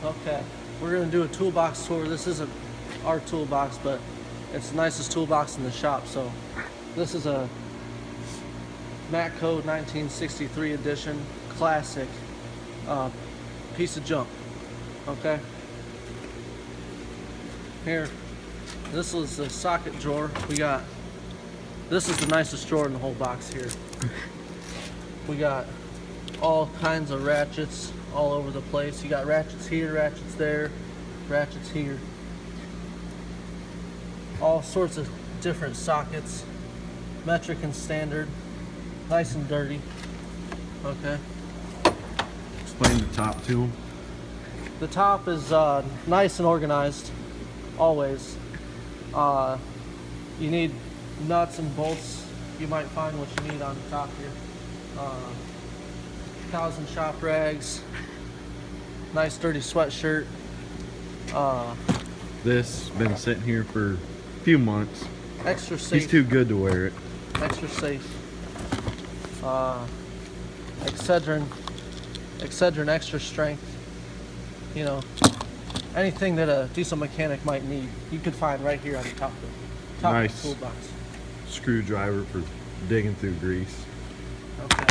Okay, we're gonna do a toolbox tour. This isn't our toolbox, but it's the nicest toolbox in the shop. So this is a Matco 1963 edition classic piece of junk. Okay, here, this is the socket drawer. This is the nicest drawer in the whole box here. We got all kinds of ratchets all over the place. You got ratchets here, ratchets there, ratchets here. All sorts of different sockets, metric and standard, nice and dirty. Okay. Explain the top to them. The top is nice and organized, always. You need nuts and bolts. You might find what you need on the top here. Towels and shop rags. Nice dirty sweatshirt. This been sitting here for a few months. Extra safe. He's too good to wear it. Extra safe. Excedrin extra strength. You know, anything that a diesel mechanic might need, you could find right here on the top of Nice. the toolbox. Screwdriver for digging through grease. Okay.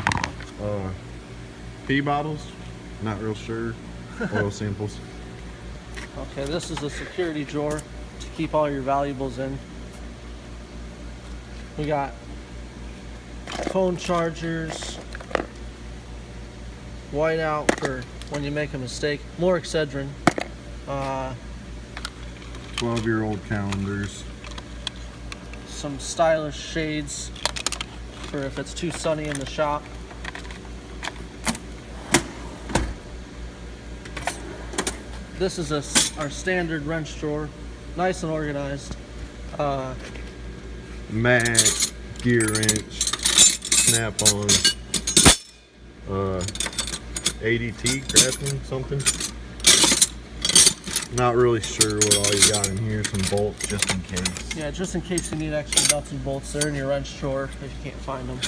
Pee bottles, not real sure. Oil samples. Okay, this is a security drawer to keep all your valuables in. We got phone chargers, whiteout for when you make a mistake, more Excedrin, 12-year-old calendars. some stylish shades for if it's too sunny in the shop. This is our standard wrench drawer, nice and organized. Mag, gear wrench, snap-on, ADT, crafting, something. Not really sure what all you got in here. Some bolts just in case. Yeah, just in case you need extra nuts and bolts, they're in your wrench drawer if you can't find them.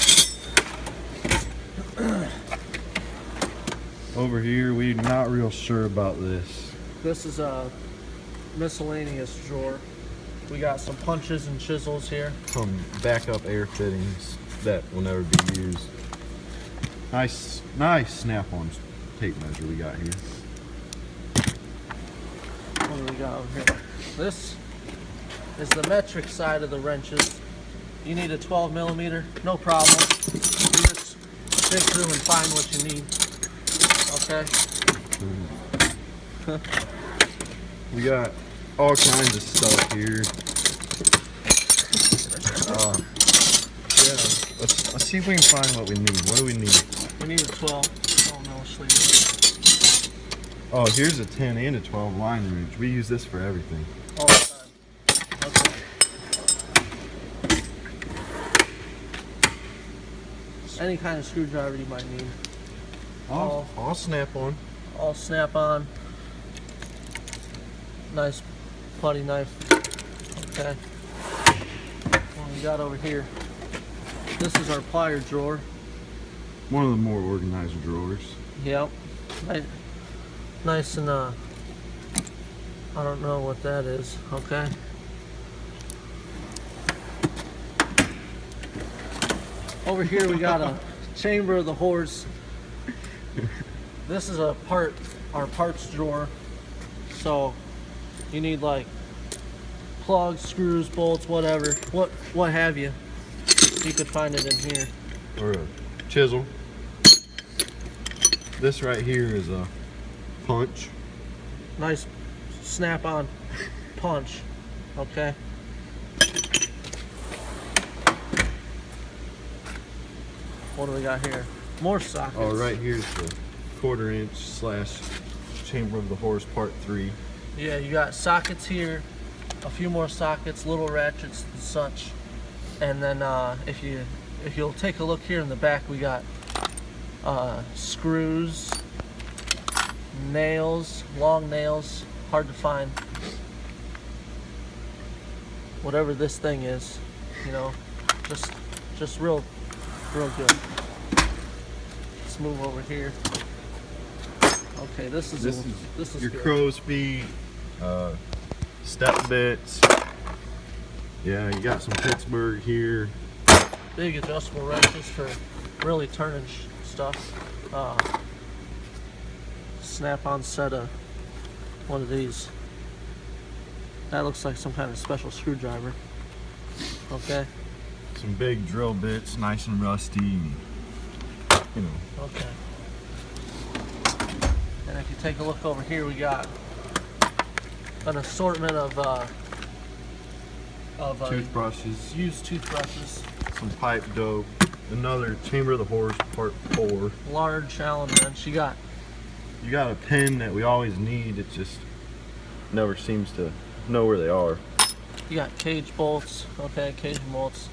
Over here, we're not real sure about this. This is a miscellaneous drawer. We got some punches and chisels here. Some backup air fittings that will never be used. Nice snap-on tape measure we got here. What do we got over here? This is the metric side of the wrenches. You need a 12 millimeter, no problem. You just dig through and find what you need. Okay. We got all kinds of stuff here. Yeah, let's see if we can find what we need. What do we need? We need a 12 mil sleeve. Oh, here's a 10 and a 12 line wrench. We use this for everything. All the time. Okay. Any kind of screwdriver you might need. All snap on. All snap on. Nice putty knife. Okay. What we got over here? This is our plier drawer. One of the more organized drawers. Yep. Nice and I don't know what that is. Okay. Over here we got a chamber of the horse. This is our parts drawer. So you need like plugs, screws, bolts, whatever, what have you. You could find it in here. Or a chisel. This right here is a punch. Nice snap-on punch. Okay. What do we got here? More sockets. Oh, right here's the 1/4 inch / chamber of the horse part 3. Yeah, you got sockets here, a few more sockets, little ratchets and such. And then if you'll take a look here in the back, we got screws, nails, long nails, hard to find. Whatever this thing is, you know, just real good. Let's move over here. Okay, this is your good. crow's feet, step bits. Yeah, you got some Pittsburgh here. Big adjustable wrenches for really turning stuff. Snap-on set of one of these. That looks like some kind of special screwdriver. Okay. Some big drill bits, nice and rusty. You know. Okay. And if you take a look over here, we got an assortment of Toothbrushes, used toothbrushes, some pipe dope, another Chamber of the Horse Part 4. large Allen wrench. You got a pin that we always need. It just never seems to know where they are. cage bolts. Okay, cage bolts.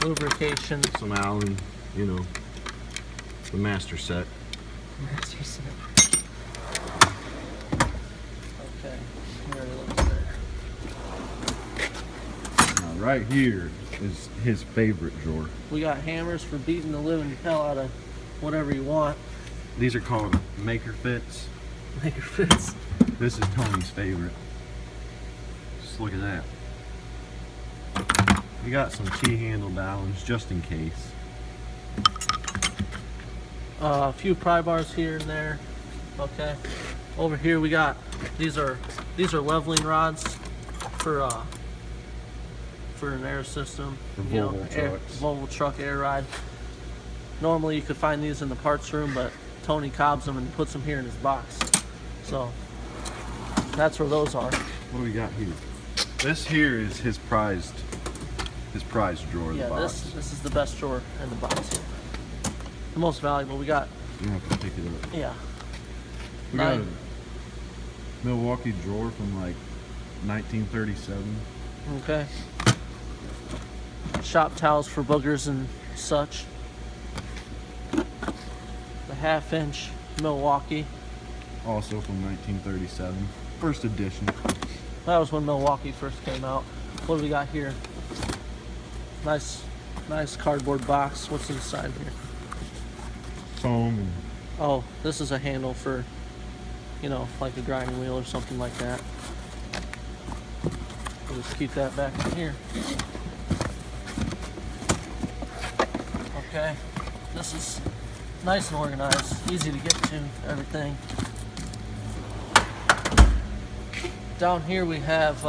Lubrication. Some Allen, you know, the master set. Okay, here it looks there. Now, right here is his favorite drawer. We got hammers for beating the living hell out of whatever you want. These are called maker fits. Maker fits. This is Tony's favorite. Just look at that. We got some T-handled Allens just in case. A few pry bars here and there. Okay. Over here we got these are leveling rods for an air system. For Volvo trucks. Volvo truck air ride. Normally you could find these in the parts room, but Tony cobs them and puts them here in his box. So that's where those are. What do we got here? This here is his prized drawer in the box. This is the best drawer in the box here. The most valuable. We got You have to pick it up. yeah. We got a Milwaukee drawer from like 1937. Okay. Shop towels for boogers and such. The 1/2-inch Milwaukee. Also from 1937. First edition. That was when Milwaukee first came out. What do we got here? Nice cardboard box. What's inside here? Foam and Oh, this is a handle for, you know, like a grinding wheel or something like that. We'll just keep that back in here. Okay, this is nice and organized, easy to get to, everything. Down here we have,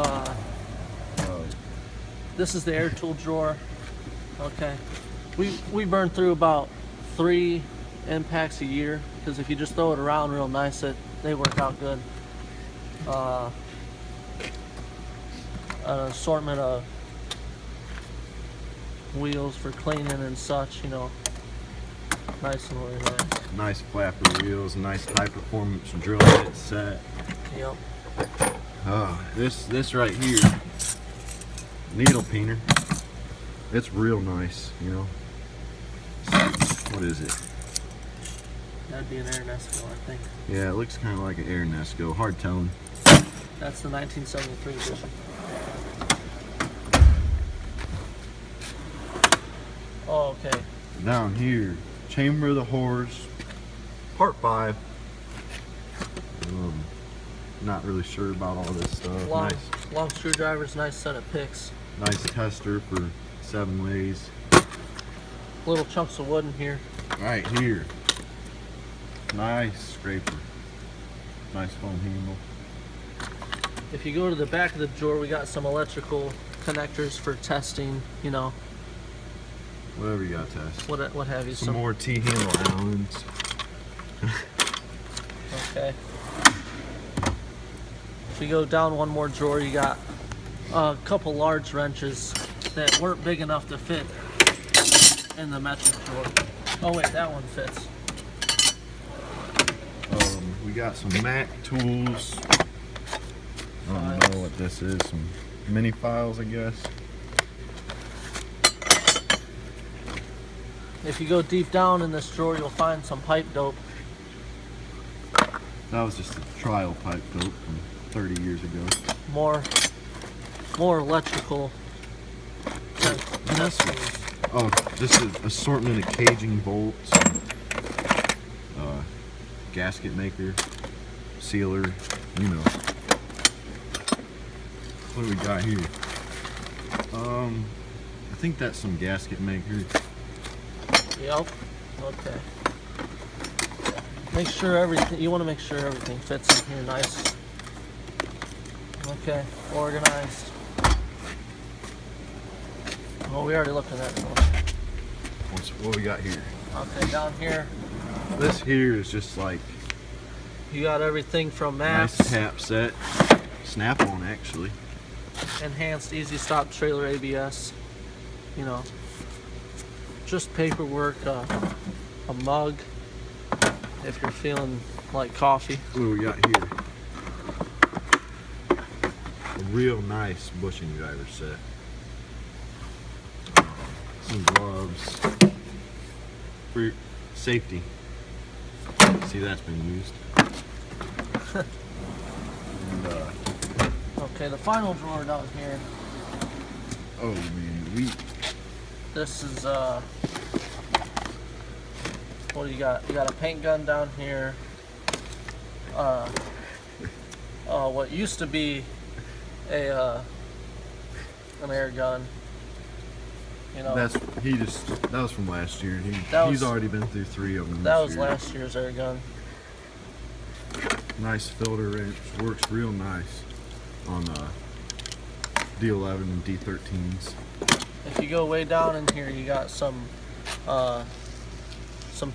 this is the air tool drawer. Okay, we burn through about 3 impacts a year, because if you just throw it around real nice, they work out good. An assortment of wheels for cleaning and such, you know, nice and organized. nice flapper wheels, nice high performance drill bit set. Yep. This right here, needle peener. It's real nice, you know. What is it? That'd be an Air Nesco, I think. Yeah, it looks kind of like an Air Nesco. Hard telling. That's the 1973 edition. Oh, okay. Down here, Chamber of the Horse, Part 5. Not really sure about all this stuff. Long screwdrivers, nice set of picks. Nice tester for 7 ways. Little chunks of wood in here. Right here, nice scraper. Nice foam handle. If you go to the back of the drawer, we got some electrical connectors for testing, you know, Whatever you got, Tess. what have you. Some more T-handle Allens. Okay. If you go down one more drawer, you got a couple large wrenches that weren't big enough to fit in the metric drawer. Oh wait, that one fits. We got some Mac tools. I don't know what this is. Some mini files, I guess. If you go deep down in this drawer, you'll find some pipe dope. That was just a trial pipe dope from 30 years ago. More electrical. Oh, this is assortment of caging bolts. gasket maker, sealer, you know. What do we got here? I think that's some gasket maker. Yep. Okay. Make sure everything, you want to make sure everything fits in here nice. Okay, organized. Oh, we already looked at that one. What we got here? Okay, down here, This here is just like you got everything from nice maps, tap set, snap-on actually. enhanced easy stop trailer ABS, you know, just paperwork, a mug if you're feeling like coffee. What do we got here? A real nice bushing driver set. Some gloves for safety. See, that's been used. And, Okay, the final drawer down here, oh man, this is what do you got? You got a paint gun down here. What used to be a an air gun. You know, that was from last year. That He's was- already been through 3 of them. that this was year. last year's air gun. Nice filter wrench, works real nice on D11 and D13s. If you go way down in here, you got some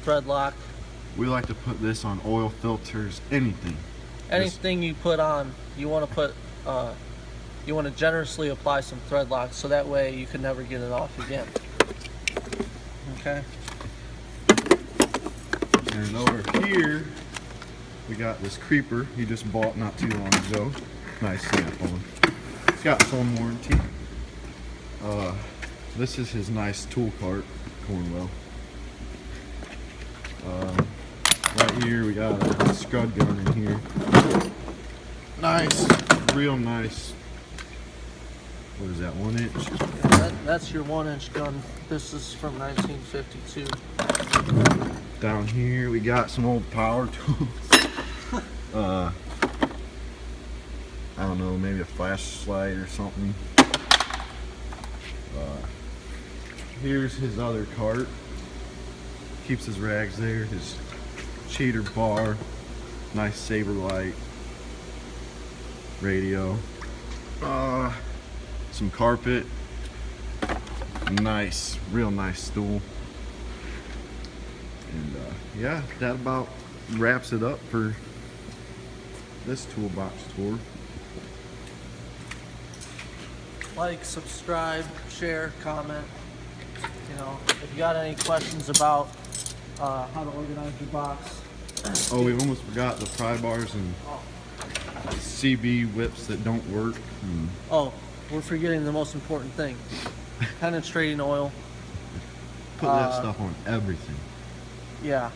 thread lock. We like to put this on oil filters, anything. Anything you put on, you want to put, you want to generously apply some thread lock, so that way you can never get it off again. Okay. And over here, we got this creeper he just bought not too long ago. Nice snap-on. It's got its own warranty. This is his nice tool cart, Cornwell. Right here we got a scud gun in here. Nice, real nice. What is that, 1 inch? That's your 1-inch gun. This is from 1952. Down here we got some old power tools. I don't know, maybe a flashlight or something. Here's his other cart. Keeps his rags there. His cheater bar, nice saber light, radio, some carpet, nice, real nice stool. And yeah, that about wraps it up for this toolbox tour. Like, subscribe, share, comment. You know, if you got any questions about how to organize your box. Oh, we almost forgot the pry bars and CB whips that don't work. Oh, we're forgetting the most important thing. Penetrating oil. Put that stuff on everything. Yeah.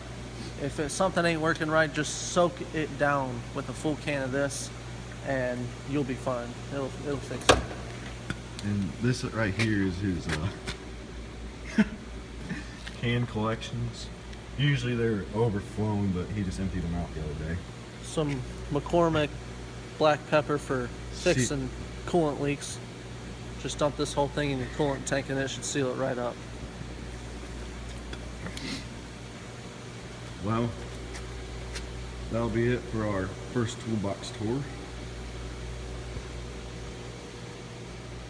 If something ain't working right, just soak it down with a full can of this and you'll be fine. It'll fix it. And this right here is his can collections. Usually they're overflowing, but he just emptied them out the other day. Some McCormick black pepper for fixing coolant leaks. Just dump this whole thing in your coolant tank and it should seal it right up. Well, that'll be it for our first toolbox tour.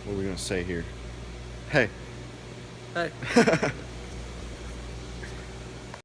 What are we gonna say here? Hey. Hey.